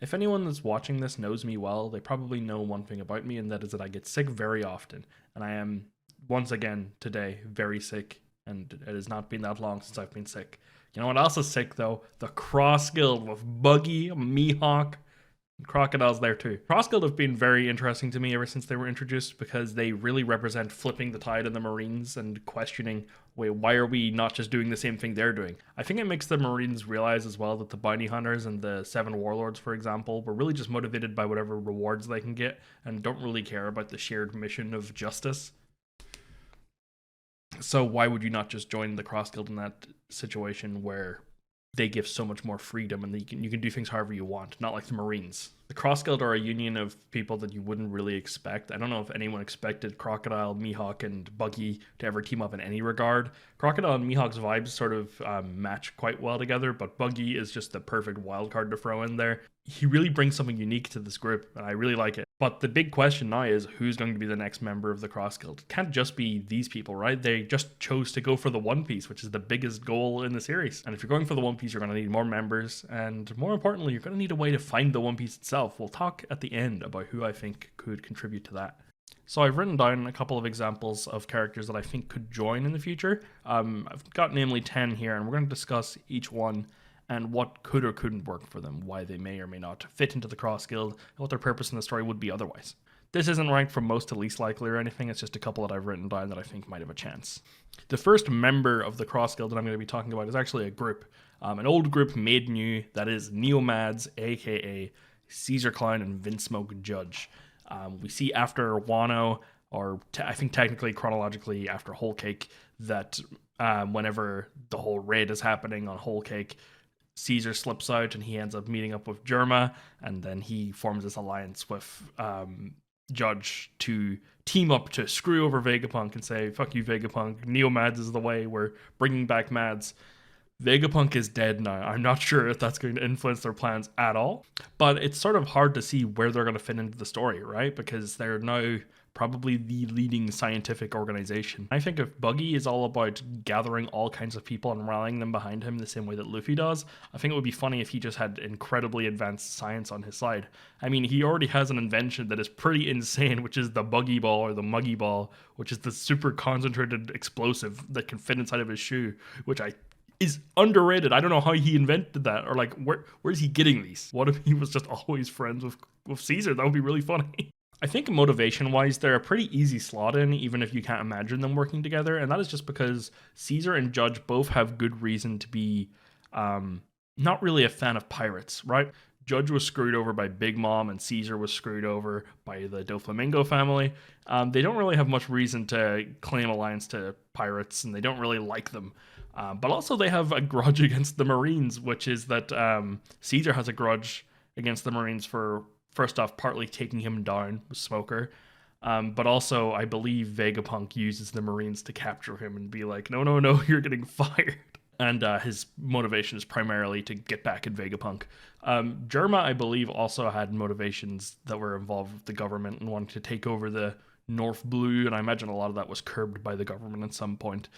If anyone that's watching this knows me well, they probably know one thing about me, and that is that I get sick very often. And I am, once again, today, very sick, and it has not been that long since I've been sick. You know what else is sick, though? The Cross Guild with Buggy, Mihawk, Crocodile's there too. Cross Guild have been very interesting to me ever since they were introduced because they really represent flipping the tide in the Marines and questioning, wait, why are we not just doing the same thing they're doing? I think it makes the Marines realize as well that the bounty hunters and the 7 warlords, for example, were really just motivated by whatever rewards they can get and don't really care about the shared mission of justice. So why would you not just join the Cross Guild in that situation where they give so much more freedom and you can do things however you want, not like the Marines. The Cross Guild are a union of people that you wouldn't really expect. I don't know if anyone expected Crocodile, Mihawk, and Buggy to ever team up in any regard. Crocodile and Mihawk's vibes sort of match quite well together, but Buggy is just the perfect wild card to throw in there. He really brings something unique to this group, and I really like it. But the big question now is who's going to be the next member of the Cross Guild? It can't just be these people, right? They just chose to go for the One Piece, which is the biggest goal in the series. And if you're going for the One Piece, you're going to need more members. And more importantly, you're going to need a way to find the One Piece itself. We'll talk at the end about who I think could contribute to that. So I've written down a couple of examples of characters that I think could join in the future. I've got namely 10 here, and we're going to discuss each one and what could or couldn't work for them, why they may or may not fit into the Cross Guild, and what their purpose in the story would be otherwise. This isn't ranked from most to least likely or anything, it's just a couple that I've written down that I think might have a chance. The first member of the Cross Guild that I'm going to be talking about is actually a group. An old group made new, that is Neomads, aka Caesar Clown and Vinsmoke Judge. We see after Wano, or I think technically chronologically after Whole Cake, that whenever the whole raid is happening on Whole Cake, Caesar slips out and he ends up meeting up with Germa, and then he forms this alliance with Judge to team up to screw over Vegapunk and say, fuck you Vegapunk, Neomads is the way, we're bringing back Mads. Vegapunk is dead now. I'm not sure if that's going to influence their plans at all, but it's sort of hard to see where they're going to fit into the story, right? Because they're now probably the leading scientific organization. I think if Buggy is all about gathering all kinds of people and rallying them behind him the same way that Luffy does, I think it would be funny if he just had incredibly advanced science on his side. I mean, he already has an invention that is pretty insane, which is the Buggy Ball or the Muggy Ball, which is the super concentrated explosive that can fit inside of his shoe, which is underrated. I don't know how he invented that, or like where's he getting these? What if he was just always friends with Caesar? That would be really funny. I think motivation-wise, they're a pretty easy slot in, even if you can't imagine them working together, and that is just because Caesar and Judge both have good reason to be not really a fan of pirates, right? Judge was screwed over by Big Mom, and Caesar was screwed over by the Doflamingo family. They don't really have much reason to claim alliance to pirates, and they don't really like them. But also they have a grudge against the Marines, which is that Caesar has a grudge against the Marines for, first off, partly taking him down with Smoker. But also, I believe Vegapunk uses the Marines to capture him and be like, no, you're getting fired. And his motivation is primarily to get back at Vegapunk. Germa, I believe, also had motivations that were involved with the government and wanting to take over the North Blue, and I imagine a lot of that was curbed by the government at some point.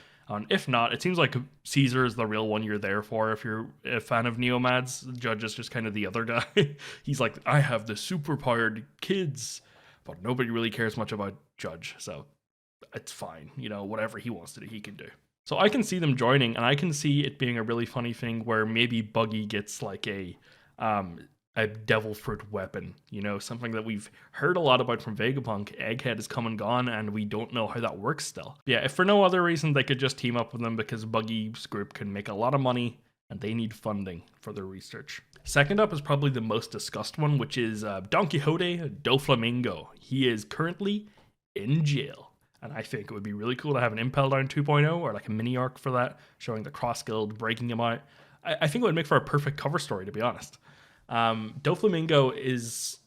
If not, it seems like Caesar is the real one you're there for if you're a fan of Neomads. Judge is just kind of the other guy. He's like, I have the super-powered kids, but nobody really cares much about Judge, so it's fine. You know, whatever he wants to do, he can do. So I can see them joining, and I can see it being a really funny thing where maybe Buggy gets like a devil fruit weapon, you know, something that we've heard a lot about from Vegapunk. Egghead is come and gone, and we don't know how that works still. Yeah, if for no other reason, they could just team up with them because Buggy's group can make a lot of money, and they need funding for their research. Second up is probably the most discussed one, which is Don Quixote Doflamingo. He is currently in jail. And I think it would be really cool to have an Impel Down 2.0 or like a mini arc for that, showing the Cross Guild breaking him out. I think it would make for a perfect cover story, to be honest. Doflamingo is...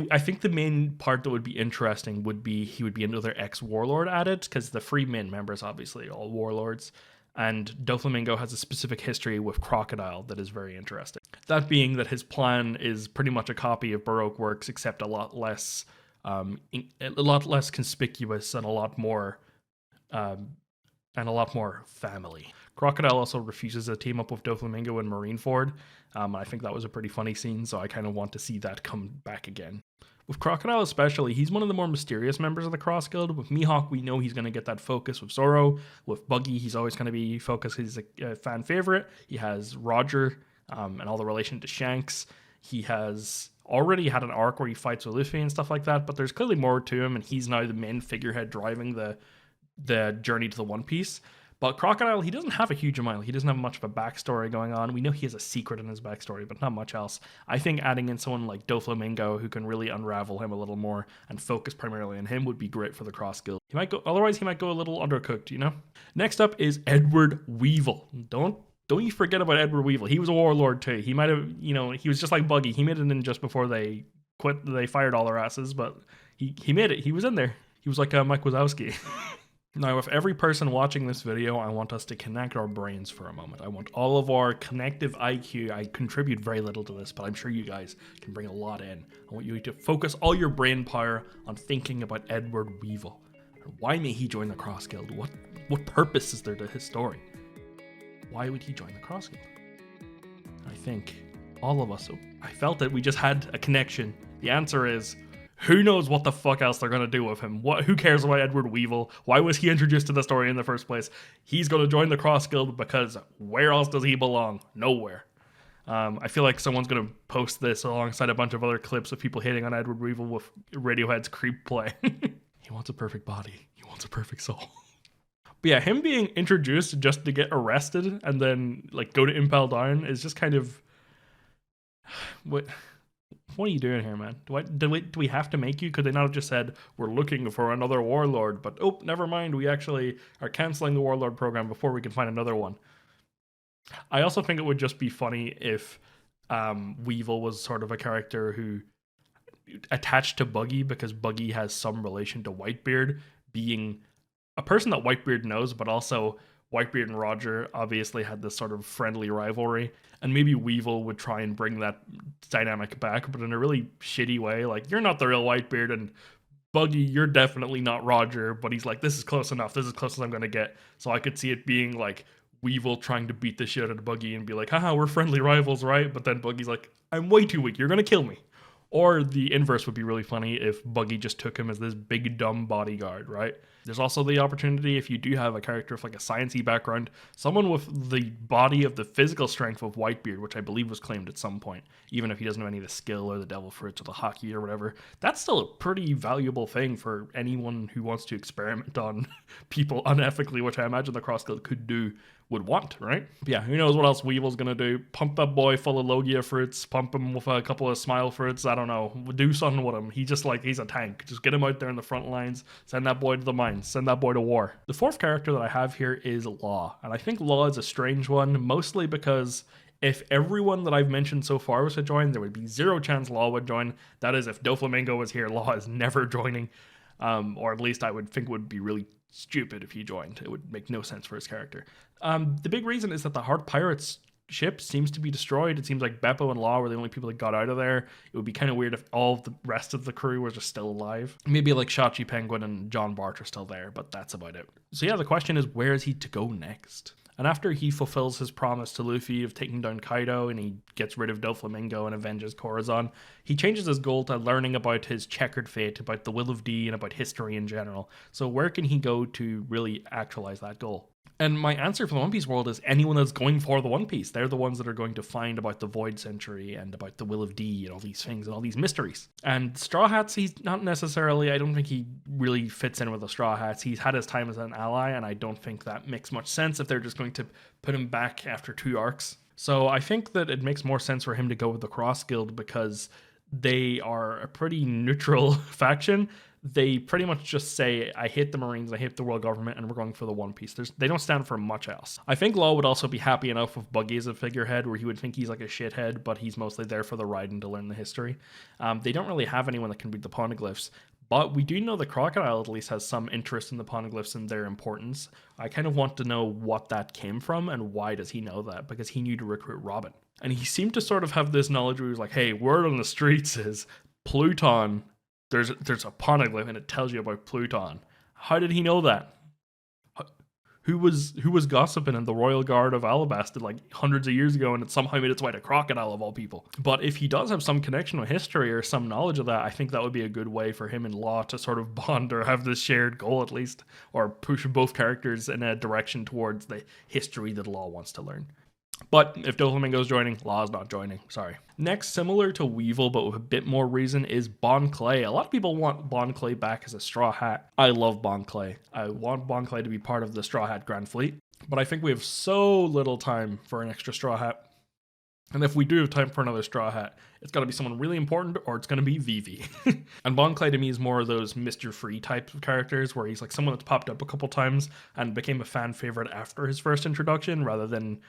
I think the main part that would be interesting would be he would be another ex-warlord at it, because the Freeman members obviously are all warlords. And Doflamingo has a specific history with Crocodile that is very interesting. That being that his plan is pretty much a copy of Baroque works, except a lot less conspicuous and a lot more family. Crocodile also refuses to team up with Doflamingo and Marineford. I think that was a pretty funny scene, so I kind of want to see that come back again. With Crocodile especially, he's one of the more mysterious members of the Cross Guild. With Mihawk, we know he's going to get that focus with Zoro. With Buggy, he's always going to be focused. He's a fan favorite. He has Roger and all the relation to Shanks. He has already had an arc where he fights with Luffy and stuff like that, but there's clearly more to him, and he's now the main figurehead driving the journey to the One Piece. But Crocodile, he doesn't have a huge amount. He doesn't have much of a backstory going on. We know he has a secret in his backstory, but not much else. I think adding in someone like Doflamingo who can really unravel him a little more and focus primarily on him would be great for the Cross Guild. Otherwise he might go a little undercooked, you know? Next up is Edward Weevil. Don't you forget about Edward Weevil. He was a warlord too. He might have, he was just like Buggy. He made it in just before they fired all their asses, but he made it. He was in there. He was like Mike Wazowski. Now, with every person watching this video, I want us to connect our brains for a moment. I want all of our connective IQ. I contribute very little to this, but I'm sure you guys can bring a lot in. I want you to focus all your brain power on thinking about Edward Weevil. Why may he join the Cross Guild? What purpose is there to his story? Why would he join the Cross Guild? I think all of us, I felt that we just had a connection. The answer is, who knows what the fuck else they're going to do with him? Who cares about Edward Weevil? Why was he introduced to the story in the first place? He's going to join the Cross Guild because where else does he belong? Nowhere. I feel like someone's going to post this alongside a bunch of other clips of people hating on Edward Weevil with Radiohead's Creep play. He wants a perfect body. He wants a perfect soul. But yeah, him being introduced just to get arrested and then go to Impel Down is just kind of... What are you doing here, man? Do we have to make you? Could they not have just said, we're looking for another warlord, but oh, never mind, we actually are canceling the warlord program before we can find another one. I also think it would just be funny if Weevil was sort of a character who attached to Buggy because Buggy has some relation to Whitebeard, being a person that Whitebeard knows, but also Whitebeard and Roger obviously had this sort of friendly rivalry, and maybe Weevil would try and bring that dynamic back, but in a really shitty way. Like, you're not the real Whitebeard, and Buggy, you're definitely not Roger, but he's like, this is close enough, this is as close as I'm gonna get. So I could see it being like Weevil trying to beat the shit out of Buggy and be like, haha, we're friendly rivals, right? But then Buggy's like, I'm way too weak, you're gonna kill me. Or the inverse would be really funny if Buggy just took him as this big dumb bodyguard, right? There's also the opportunity, if you do have a character with a sciencey background, someone with the body of the physical strength of Whitebeard, which I believe was claimed at some point, even if he doesn't have any of the skill or the devil fruits or the hockey or whatever, that's still a pretty valuable thing for anyone who wants to experiment on people unethically, which I imagine the Cross Guild would want, right? But yeah, who knows what else Weevil's gonna do? Pump that boy full of Logia fruits, pump him with a couple of Smile fruits, I don't know, do something with him. He's a tank. Just get him out there in the front lines, send that boy to the mines, send that boy to war. The fourth character that I have here is Law, and I think Law is a strange one, mostly because if everyone that I've mentioned so far was to join, there would be zero chance Law would join. That is, if Doflamingo was here, Law is never joining, or at least I would think it would be really stupid if he joined. It would make no sense for his character. The big reason is that the Heart Pirates ship seems to be destroyed. It seems like Beppo and Law were the only people that got out of there. It would be kind of weird if all of the rest of the crew were just still alive. Maybe like Shachi Penguin and John Bart are still there, but that's about it. So yeah, the question is, where is he to go next? And after he fulfills his promise to Luffy of taking down Kaido and he gets rid of Doflamingo and avenges Corazon, he changes his goal to learning about his checkered fate, about the Will of D, and about history in general. So where can he go to really actualize that goal? And my answer for the One Piece world is anyone that's going for the One Piece. They're the ones that are going to find about the Void Century and about the Will of D and all these things and all these mysteries. And Straw Hats, he's not necessarily, I don't think he really fits in with the Straw Hats. He's had his time as an ally, and I don't think that makes much sense if they're just going to put him back after 2 arcs. So I think that it makes more sense for him to go with the Cross Guild because they are a pretty neutral faction. They pretty much just say, I hate the Marines, I hate the world government, and we're going for the One Piece. They don't stand for much else. I think Law would also be happy enough with Buggy as a figurehead, where he would think he's like a shithead, but he's mostly there for the ride and to learn the history. They don't really have anyone that can read the poneglyphs, but we do know the Crocodile at least has some interest in the poneglyphs and their importance. I kind of want to know what that came from, and why does he know that? Because he knew to recruit Robin. And he seemed to sort of have this knowledge where he was like, hey, word on the streets is Pluton... There's a poneglyph and it tells you about Pluton. How did he know that? who was gossiping in the Royal Guard of Alabasta like hundreds of years ago, and it somehow made its way to Crocodile of all people. But if he does have some connection with history or some knowledge of that, I think that would be a good way for him and Law to sort of bond or have this shared goal at least, or push both characters in a direction towards the history that Law wants to learn. But if Doflamingo's joining, Law's not joining. Sorry. Next, similar to Weevil, but with a bit more reason, is Bon Clay. A lot of people want Bon Clay back as a Straw Hat. I love Bon Clay. I want Bon Clay to be part of the Straw Hat Grand Fleet. But I think we have so little time for an extra Straw Hat. And if we do have time for another Straw Hat, it's got to be someone really important, or it's going to be Vivi. And Bon Clay to me is more of those Mr. Free types of characters, where he's like someone that's popped up a couple times and became a fan favorite after his first introduction, rather than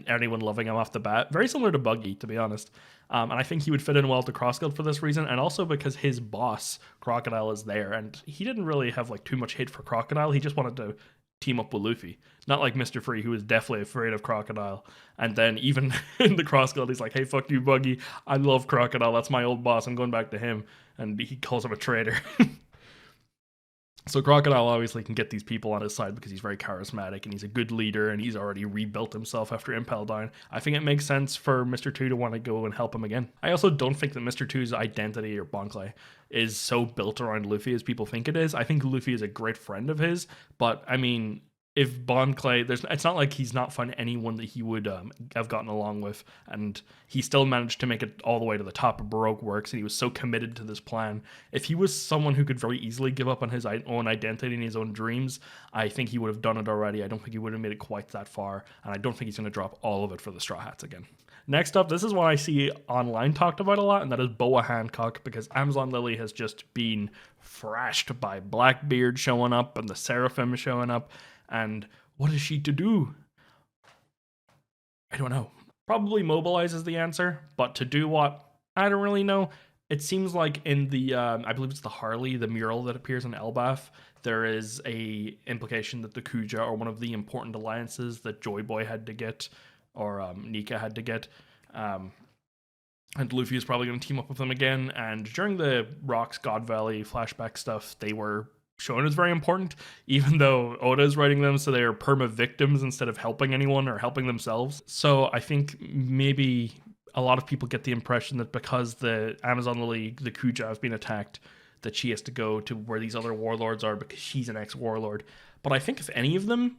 anyone loving him off the bat. Very similar to Buggy, to be honest. And I think he would fit in well to Crossguild for this reason, and also because his boss, Crocodile, is there, and he didn't really have like too much hate for Crocodile. He just wanted to team up with Luffy. Not like Mr. Free, who is definitely afraid of Crocodile. And then even in the Cross Guild, he's like, hey, fuck you, Buggy. I love Crocodile. That's my old boss. I'm going back to him. And he calls him a traitor. So Crocodile obviously can get these people on his side because he's very charismatic and he's a good leader and he's already rebuilt himself after Impel down. I think it makes sense for Mr. 2 to want to go and help him again. I also don't think that Mr. 2's identity, or Bon Clay, is so built around Luffy as people think it is. I think Luffy is a great friend of his, but I mean, if Bon Clay, it's not like he's not found anyone that he would have gotten along with, and he still managed to make it all the way to the top of Baroque Works, and he was so committed to this plan. If he was someone who could very easily give up on his own identity and his own dreams, I think he would have done it already. I don't think he would have made it quite that far, and I don't think he's going to drop all of it for the Straw Hats again. Next up, this is one I see online talked about a lot, and that is Boa Hancock, because Amazon Lily has just been thrashed by Blackbeard showing up and the Seraphim showing up. And what is she to do? I don't know. Probably mobilize is the answer, but to do what? I don't really know. It seems like in the, I believe it's the Harley, the mural that appears in Elbaf, there is a implication that the Kuja are one of the important alliances that Joy Boy had to get, or Nika had to get. And Luffy is probably going to team up with them again. And during the Rocks God Valley flashback stuff, they were shown as very important, even though Oda is writing them so they are perma-victims instead of helping anyone or helping themselves. So I think maybe a lot of people get the impression that because the Amazon Lily, the Kuja, have been attacked, that she has to go to where these other warlords are because she's an ex-warlord. But I think if any of them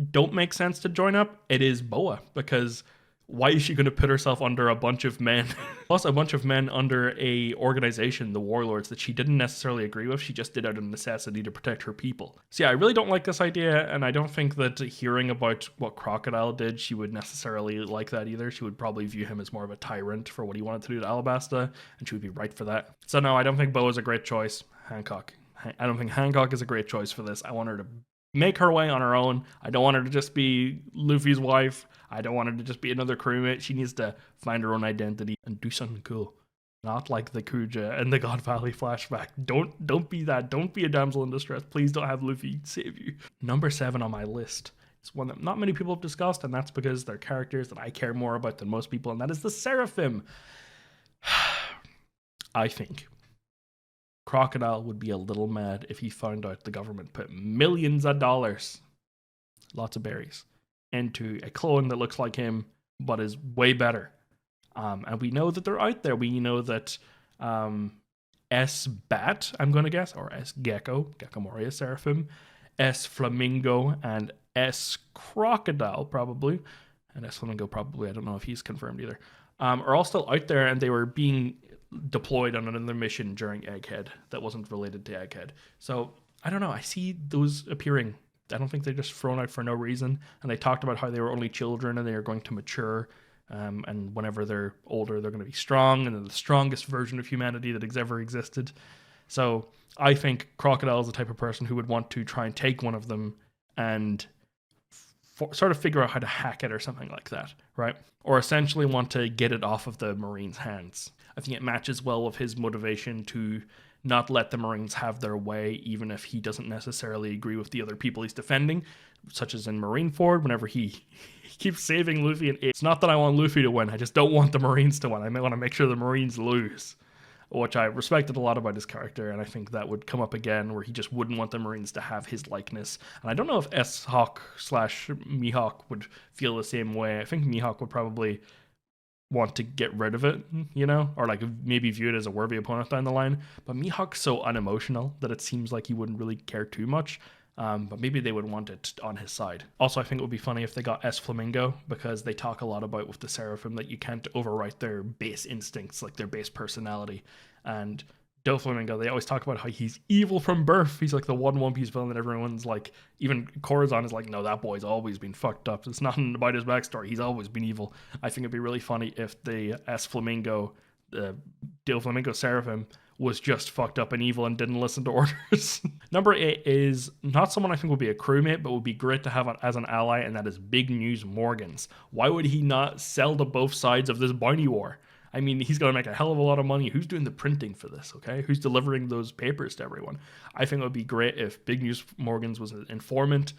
don't make sense to join up, it is Boa, because why is she going to put herself under a bunch of men? Plus a bunch of men under a organization, the Warlords, that she didn't necessarily agree with. She just did out of necessity to protect her people. So yeah, I really don't like this idea, and I don't think that hearing about what Crocodile did, she would necessarily like that either. She would probably view him as more of a tyrant for what he wanted to do to Alabasta, and she would be right for that. So no, I don't think Boa is a great choice. Hancock. I don't think Hancock is a great choice for this. I want her to make her way on her own. I don't want her to just be Luffy's wife. I don't want her to just be another crewmate. She needs to find her own identity and do something cool. Not like the Kuja and the God Valley flashback. Don't be that. Don't be a damsel in distress. Please don't have Luffy save you. Number 7 on my list is one that not many people have discussed, and that's because they're characters that I care more about than most people, and that is the Seraphim. I think Crocodile would be a little mad if he found out the government put millions of dollars, lots of berries, into a clone that looks like him but is way better. And we know that they're out there. We know that S Bat, I'm going to guess, or S Gecko, Gecko Moria Seraphim, S Flamingo, and S Crocodile probably, and S Flamingo probably, I don't know if he's confirmed either, are all still out there, and they were being deployed on another mission during Egghead that wasn't related to Egghead. So I don't know, I see those appearing. I don't think they're just thrown out for no reason. And they talked about how they were only children and they are going to mature, and whenever they're older they're going to be strong, and they're the strongest version of humanity that has ever existed. So I think Crocodile is the type of person who would want to try and take one of them and sort of figure out how to hack it or something like that, right? Or essentially want to get it off of the Marines' hands. I think it matches well with his motivation to not let the Marines have their way, even if he doesn't necessarily agree with the other people he's defending, such as in Marineford, whenever he keeps saving Luffy. And it's not that I want Luffy to win, I just don't want the Marines to win. I want to make sure the Marines lose. which I respected a lot about his character, and I think that would come up again where he just wouldn't want the Marines to have his likeness. And I don't know if S-Hawk / Mihawk would feel the same way. I think Mihawk would probably want to get rid of it, you know, or like maybe view it as a worthy opponent down the line. But Mihawk's so unemotional that it seems like he wouldn't really care too much. But maybe they would want it on his side. Also, I think it would be funny if they got Flamingo, because they talk a lot about with the Seraphim that you can't overwrite their base instincts, like their base personality. And Doflamingo, they always talk about how he's evil from birth. He's like the One Piece villain that everyone's like, even Corazon is like, no, that boy's always been fucked up. It's nothing about his backstory. He's always been evil. I think it'd be really funny if the Flamingo, the Doflamingo Seraphim, was just fucked up and evil and didn't listen to orders. Number 8 is not someone I think would be a crewmate, but would be great to have as an ally, and that is Big News Morgans. Why would he not sell to both sides of this bounty war? I mean, he's going to make a hell of a lot of money. Who's doing the printing for this, okay? Who's delivering those papers to everyone? I think it would be great if Big News Morgans was an informant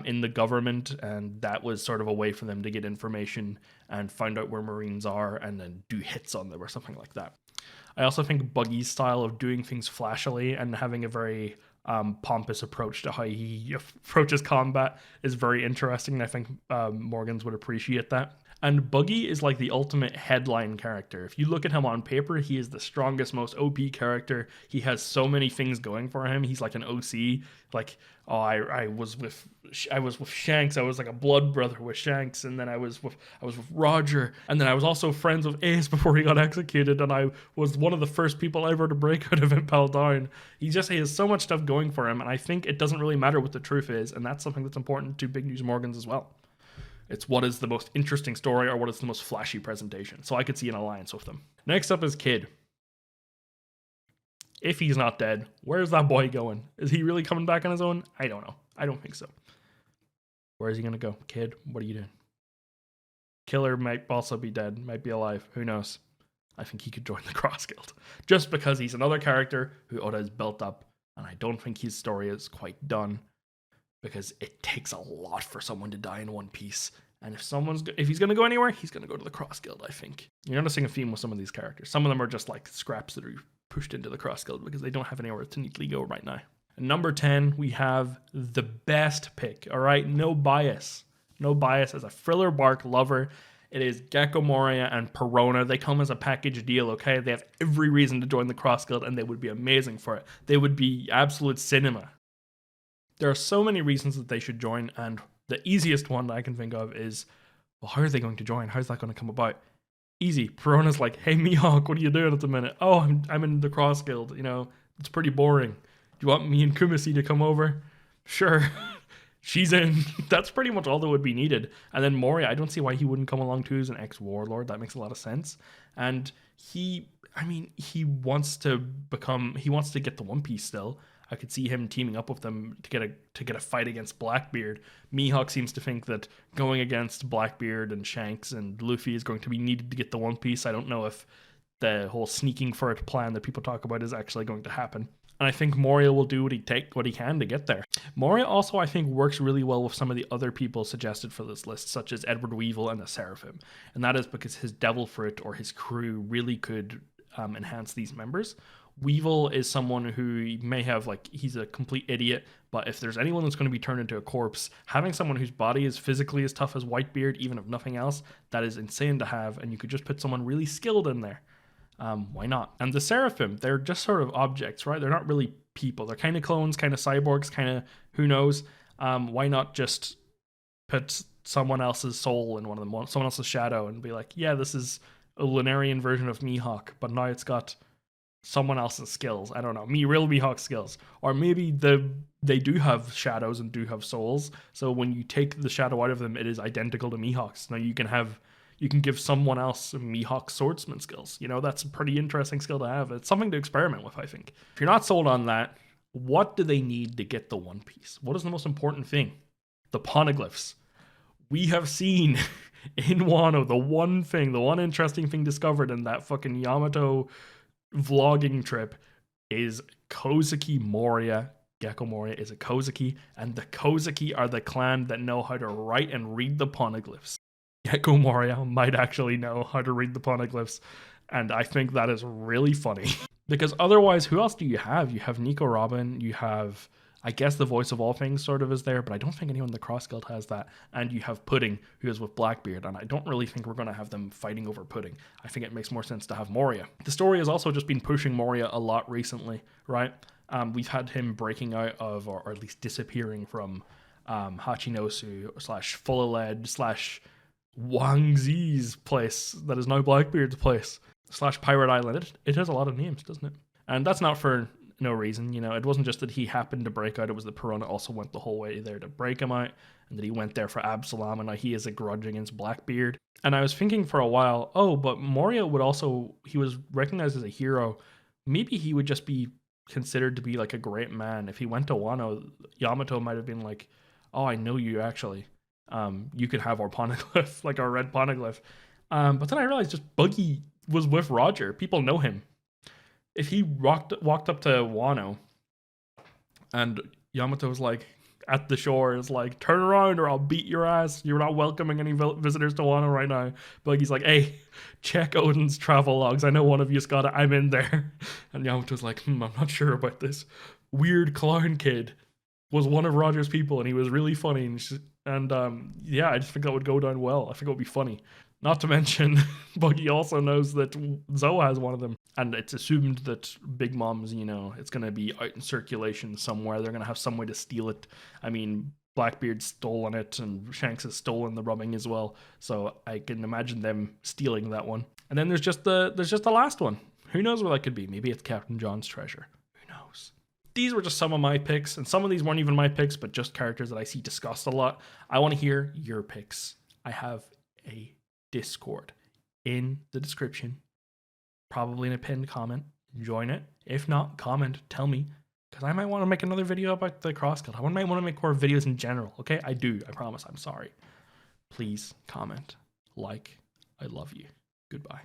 in the government, and that was sort of a way for them to get information and find out where Marines are and then do hits on them or something like that. I also think Buggy's style of doing things flashily and having a very pompous approach to how he approaches combat is very interesting, and I think Morgans would appreciate that. And Buggy is like the ultimate headline character. If you look at him on paper, he is the strongest, most OP character. He has so many things going for him. He's like an OC. Like, oh, I was with Shanks. I was like a blood brother with Shanks, and then I was with Roger, and then I was also friends with Ace before he got executed, and I was one of the first people ever to break out of Impel Down. He has so much stuff going for him, and I think it doesn't really matter what the truth is, and that's something that's important to Big News Morgans as well. It's what is the most interesting story or what is the most flashy presentation. So I could see an alliance with them. Next up is Kid. If he's not dead, where's that boy going? Is he really coming back on his own? I don't know. I don't think so. Where is he going to go? Kid, what are you doing? Killer might also be dead, might be alive. Who knows? I think he could join the Cross Guild. Just because he's another character who Oda has built up, and I don't think his story is quite done. Because it takes a lot for someone to die in One Piece. And if he's going to go anywhere, he's going to go to the Cross Guild, I think. You're noticing a theme with some of these characters. Some of them are just like scraps that are pushed into the Cross Guild because they don't have anywhere to neatly go right now. And number 10, we have the best pick, all right? No bias. No bias. As a Thriller Bark lover, it is Gecko Moria and Perona. They come as a package deal, okay? They have every reason to join the Cross Guild, and they would be amazing for it. They would be absolute cinema. There are so many reasons that they should join, and the easiest one that I can think of is, well, how are they going to join? How's that going to come about? Easy. Perona's like, hey, Mihawk, what are you doing at the minute? Oh, I'm in the Cross Guild. You know, it's pretty boring. Do you want me and Kumasi to come over? Sure. She's in. That's pretty much all that would be needed. And then Moria, I don't see why he wouldn't come along too as an ex-warlord. That makes a lot of sense. And he wants to get the One Piece still. I could see him teaming up with them to get a fight against Blackbeard. Mihawk seems to think that going against Blackbeard and Shanks and Luffy is going to be needed to get the One Piece. I don't know if the whole sneaking for it plan that people talk about is actually going to happen. And I think Moria will do what he can to get there. Moria also, I think, works really well with some of the other people suggested for this list, such as Edward Weevil and the Seraphim. And that is because his Devil Fruit or his crew really could enhance these members. Weevil is someone who may have, he's a complete idiot, but if there's anyone that's going to be turned into a corpse, having someone whose body is physically as tough as Whitebeard, even if nothing else, that is insane to have, and you could just put someone really skilled in there. Why not? And the Seraphim, they're just sort of objects, right? They're not really people. They're kind of clones, kind of cyborgs, kind of who knows. Why not just put someone else's soul in one of them, someone else's shadow, and be like, yeah, this is a Lunarian version of Mihawk, but now it's got someone else's skills. I don't know, real Mihawk skills. Or maybe they do have shadows and do have souls, so when you take the shadow out of them, it is identical to Mihawk's. Now you can give someone else Mihawk swordsman skills. You know, that's a pretty interesting skill to have. It's something to experiment with, I think. If you're not sold on that, what do they need to get the One Piece? What is the most important thing? The poneglyphs. We have seen in Wano the one interesting thing discovered in that fucking Yamato vlogging trip is Kozuki Moria. Gecko Moria is a Kozuki, and the Kozuki are the clan that know how to write and read the poneglyphs. Gecko Moria might actually know how to read the poneglyphs, And I think that is really funny. Because otherwise, who else do you have? You have Nico Robin, you have, I guess, the voice of all things sort of is there, but I don't think anyone in the Cross Guild has that. And you have Pudding, who is with Blackbeard, and I don't really think we're going to have them fighting over Pudding. I think it makes more sense to have Moria. The story has also just been pushing Moria a lot recently, right? We've had him breaking out of, or at least disappearing from Hachinosu / Fulleled / Wang Zi's place that is now Blackbeard's place / Pirate Island. It has a lot of names, doesn't it? And that's not for no reason, you know. It wasn't just that he happened to break out, it was that Perona also went the whole way there to break him out, and that he went there for Absalom, and now he has a grudge against Blackbeard. And I was thinking for a while, oh, but Moria would also, he was recognized as a hero. Maybe he would just be considered to be like a great man. If he went to Wano, Yamato might have been like, oh, I know you actually. You could have our poneglyph, like our red poneglyph. But then I realized just Buggy was with Roger. People know him. If he walked up to Wano and Yamato was like at the shore, is like, turn around or I'll beat your ass. You're not welcoming any visitors to Wano right now. Buggy's like, hey, check Odin's travel logs. I know one of you's got it. I'm in there. And Yamato's like, I'm not sure about this. Weird clown kid was one of Roger's people and he was really funny. And yeah, I just think that would go down well. I think it would be funny. Not to mention, Buggy also knows that Zoe has one of them. And it's assumed that Big Mom's, you know, it's going to be out in circulation somewhere. They're going to have some way to steal it. I mean, Blackbeard's stolen it and Shanks has stolen the rubbing as well. So I can imagine them stealing that one. And then there's just the last one. Who knows where that could be? Maybe it's Captain John's treasure. Who knows? These were just some of my picks. And some of these weren't even my picks, but just characters that I see discussed a lot. I want to hear your picks. I have a Discord in the description, probably in a pinned comment. Join it. If not, comment, tell me, because I might want to make another video about the Cross Guild. I might want to make more videos in general. Okay, I do. I promise. I'm sorry. Please comment, like. I love you. Goodbye.